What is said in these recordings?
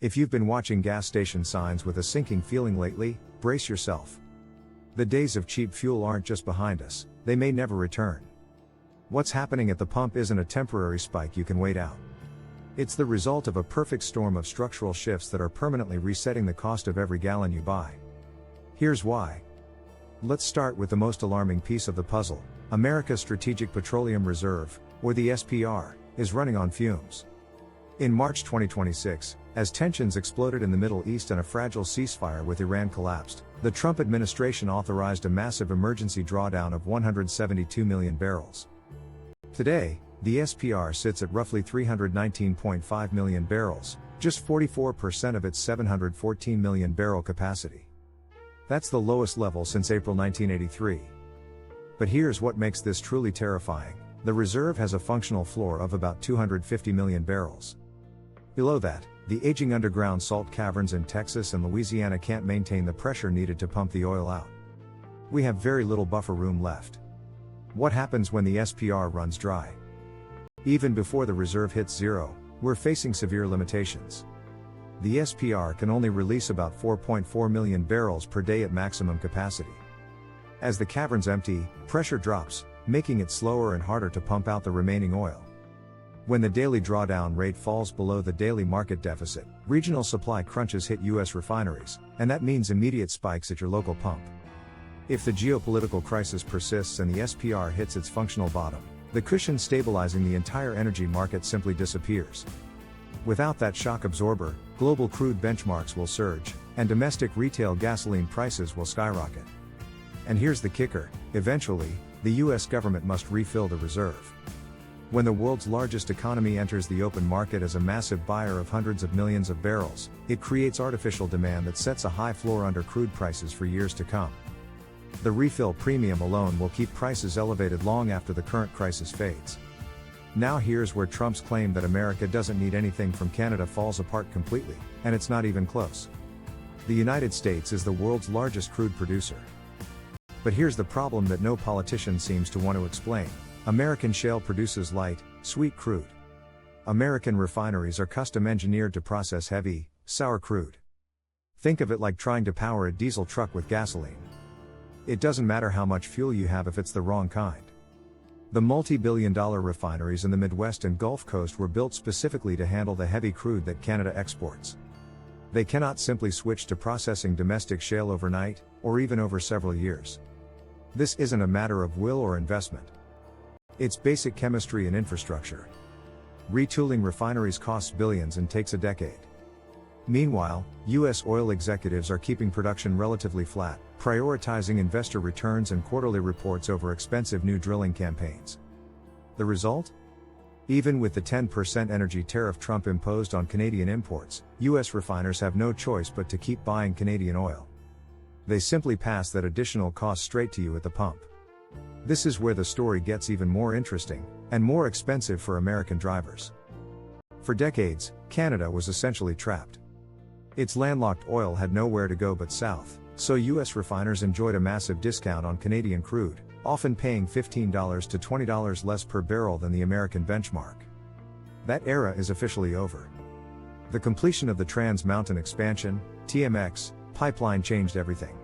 If you've been watching gas station signs with a sinking feeling lately, brace yourself. The days of cheap fuel aren't just behind us, they may never return. What's happening at the pump isn't a temporary spike you can wait out. It's the result of a perfect storm of structural shifts that are permanently resetting the cost of every gallon you buy. Here's why. Let's start with the most alarming piece of the puzzle. America's Strategic Petroleum Reserve, or the SPR, is running on fumes. In March 2026, as tensions exploded in the Middle East and a fragile ceasefire with Iran collapsed, the Trump administration authorized a massive emergency drawdown of 172 million barrels. Today, the SPR sits at roughly 319.5 million barrels, just 44% of its 714 million barrel capacity. That's the lowest level since April 1983. But here's what makes this truly terrifying. The reserve has a functional floor of about 250 million barrels. Below that, the aging underground salt caverns in Texas and Louisiana can't maintain the pressure needed to pump the oil out. We have very little buffer room left. What happens when the SPR runs dry? Even before the reserve hits zero, we're facing severe limitations. The SPR can only release about 4.4 million barrels per day at maximum capacity. As the caverns empty, pressure drops, making it slower and harder to pump out the remaining oil. When the daily drawdown rate falls below the daily market deficit, regional supply crunches hit U.S. refineries, and that means immediate spikes at your local pump. If the geopolitical crisis persists and the SPR hits its functional bottom, the cushion stabilizing the entire energy market simply disappears. Without that shock absorber, global crude benchmarks will surge, and domestic retail gasoline prices will skyrocket. And here's the kicker: eventually, the U.S. government must refill the reserve. When the world's largest economy enters the open market as a massive buyer of hundreds of millions of barrels, it creates artificial demand that sets a high floor under crude prices for years to come. The refill premium alone will keep prices elevated long after the current crisis fades. Now here's where Trump's claim that America doesn't need anything from Canada falls apart completely, and it's not even close. The United States is the world's largest crude producer. But here's the problem that no politician seems to want to explain. American shale produces light, sweet crude. American refineries are custom engineered to process heavy, sour crude. Think of it like trying to power a diesel truck with gasoline. It doesn't matter how much fuel you have if it's the wrong kind. The multi-billion-dollar refineries in the Midwest and Gulf Coast were built specifically to handle the heavy crude that Canada exports. They cannot simply switch to processing domestic shale overnight, or even over several years. This isn't a matter of will or investment. It's basic chemistry and infrastructure. Retooling refineries costs billions and takes a decade. Meanwhile, U.S. oil executives are keeping production relatively flat, prioritizing investor returns and quarterly reports over expensive new drilling campaigns. The result? Even with the 10% energy tariff Trump imposed on Canadian imports, U.S. refiners have no choice but to keep buying Canadian oil. They simply pass that additional cost straight to you at the pump. This is where the story gets even more interesting, and more expensive for American drivers. For decades, Canada was essentially trapped. Its landlocked oil had nowhere to go but south, so U.S. refiners enjoyed a massive discount on Canadian crude, often paying $15 to $20 less per barrel than the American benchmark. That era is officially over. The completion of the Trans Mountain Expansion, TMX, pipeline changed everything.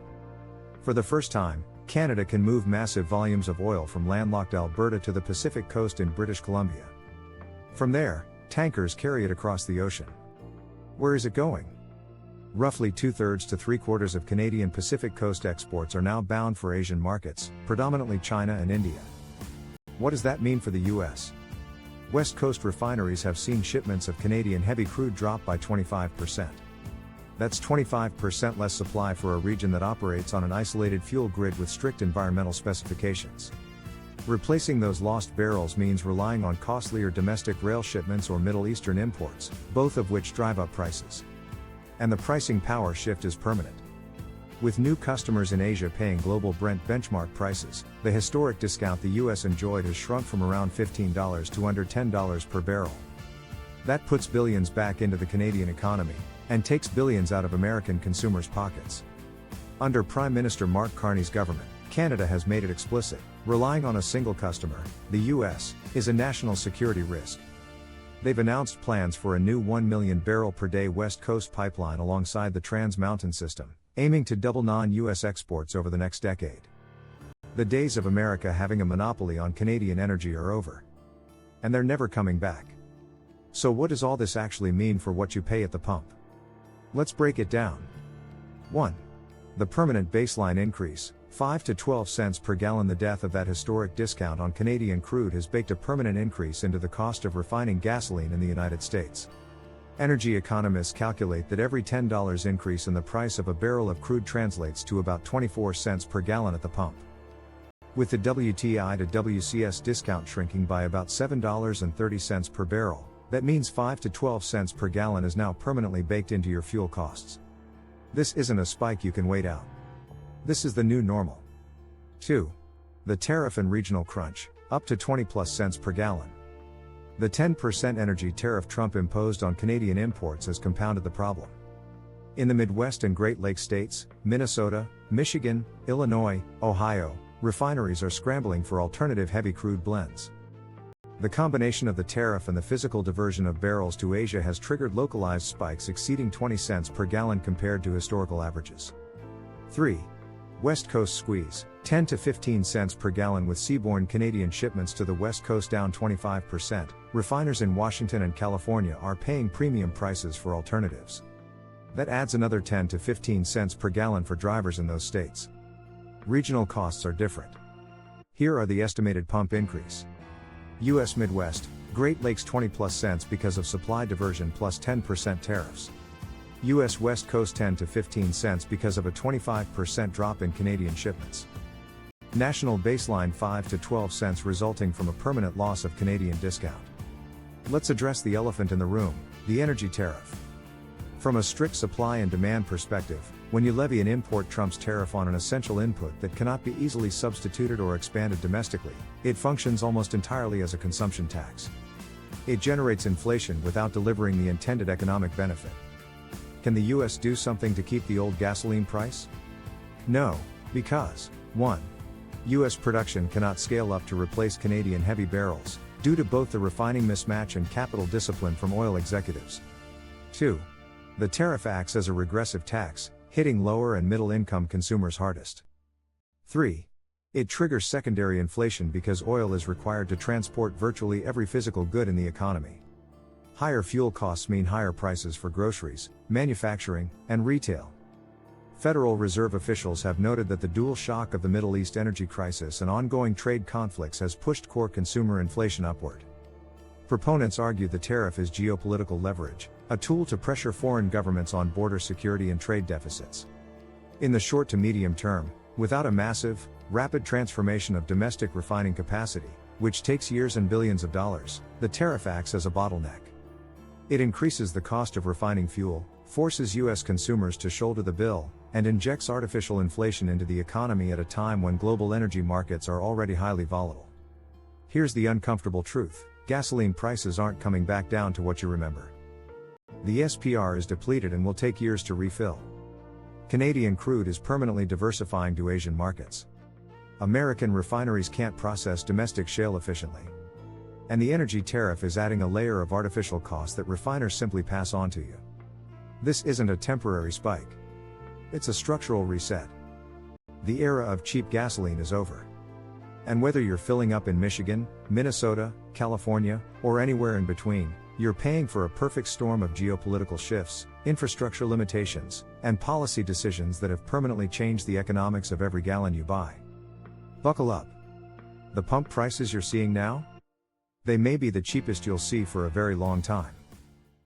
For the first time, Canada can move massive volumes of oil from landlocked Alberta to the Pacific coast in British Columbia. From there, tankers carry it across the ocean. Where is it going? Roughly 2/3 to 3/4 of Canadian Pacific Coast exports are now bound for Asian markets, predominantly China and India. What does that mean for the U.S.? West Coast refineries have seen shipments of Canadian heavy crude drop by 25%. That's 25% less supply for a region that operates on an isolated fuel grid with strict environmental specifications. Replacing those lost barrels means relying on costlier domestic rail shipments or Middle Eastern imports, both of which drive up prices. And the pricing power shift is permanent. With new customers in Asia paying global Brent benchmark prices, the historic discount the US enjoyed has shrunk from around $15 to under $10 per barrel. That puts billions back into the Canadian economy, and takes billions out of American consumers' pockets. Under Prime Minister Mark Carney's government, Canada has made it explicit: relying on a single customer, the US, is a national security risk. They've announced plans for a new 1 million barrel per day West Coast pipeline alongside the Trans Mountain system, aiming to double non-US exports over the next decade. The days of America having a monopoly on Canadian energy are over. And they're never coming back. So what does all this actually mean for what you pay at the pump? Let's break it down. 1. The permanent baseline increase, 5 to 12 cents per gallon. The death of that historic discount on Canadian crude has baked a permanent increase into the cost of refining gasoline in the United States. Energy economists calculate that every $10 increase in the price of a barrel of crude translates to about 24 cents per gallon at the pump. With the WTI to WCS discount shrinking by about $7.30 per barrel, that means 5 to 12 cents per gallon is now permanently baked into your fuel costs. This isn't a spike you can wait out. This is the new normal. 2. The tariff and regional crunch, up to 20 plus cents per gallon. The 10% energy tariff Trump imposed on Canadian imports has compounded the problem. In the Midwest and Great Lakes states, Minnesota, Michigan, Illinois, Ohio, refineries are scrambling for alternative heavy crude blends. The combination of the tariff and the physical diversion of barrels to Asia has triggered localized spikes exceeding 20 cents per gallon compared to historical averages. 3. West Coast squeeze, 10 to 15 cents per gallon. With seaborne Canadian shipments to the West Coast down 25%, refiners in Washington and California are paying premium prices for alternatives. That adds another 10 to 15 cents per gallon for drivers in those states. Regional costs are different. Here are the estimated pump increase. U.S. Midwest, Great Lakes 20 plus cents because of supply diversion plus 10% tariffs. U.S. West Coast 10 to 15 cents because of a 25% drop in Canadian shipments. National baseline 5 to 12 cents resulting from a permanent loss of Canadian discount. Let's address the elephant in the room, the energy tariff. From a strict supply and demand perspective, when you levy an import Trump's tariff on an essential input that cannot be easily substituted or expanded domestically, it functions almost entirely as a consumption tax. It generates inflation without delivering the intended economic benefit. Can the US do something to keep the old gasoline price? No, because 1. US production cannot scale up to replace Canadian heavy barrels, due to both the refining mismatch and capital discipline from oil executives. 2. The tariff acts as a regressive tax, hitting lower and middle income consumers hardest. 3. It triggers secondary inflation because oil is required to transport virtually every physical good in the economy. Higher fuel costs mean higher prices for groceries, manufacturing, and retail. Federal Reserve officials have noted that the dual shock of the Middle East energy crisis and ongoing trade conflicts has pushed core consumer inflation upward. Proponents argue the tariff is geopolitical leverage, a tool to pressure foreign governments on border security and trade deficits. In the short to medium term, without a massive, rapid transformation of domestic refining capacity, which takes years and billions of dollars, the tariff acts as a bottleneck. It increases the cost of refining fuel, forces U.S. consumers to shoulder the bill, and injects artificial inflation into the economy at a time when global energy markets are already highly volatile. Here's the uncomfortable truth: gasoline prices aren't coming back down to what you remember. The SPR is depleted and will take years to refill. Canadian crude is permanently diversifying to Asian markets. American refineries can't process domestic shale efficiently. And the energy tariff is adding a layer of artificial cost that refiners simply pass on to you. This isn't a temporary spike. It's a structural reset. The era of cheap gasoline is over. And whether you're filling up in Michigan, Minnesota, California, or anywhere in between, you're paying for a perfect storm of geopolitical shifts, infrastructure limitations, and policy decisions that have permanently changed the economics of every gallon you buy. Buckle up. The pump prices you're seeing now? They may be the cheapest you'll see for a very long time.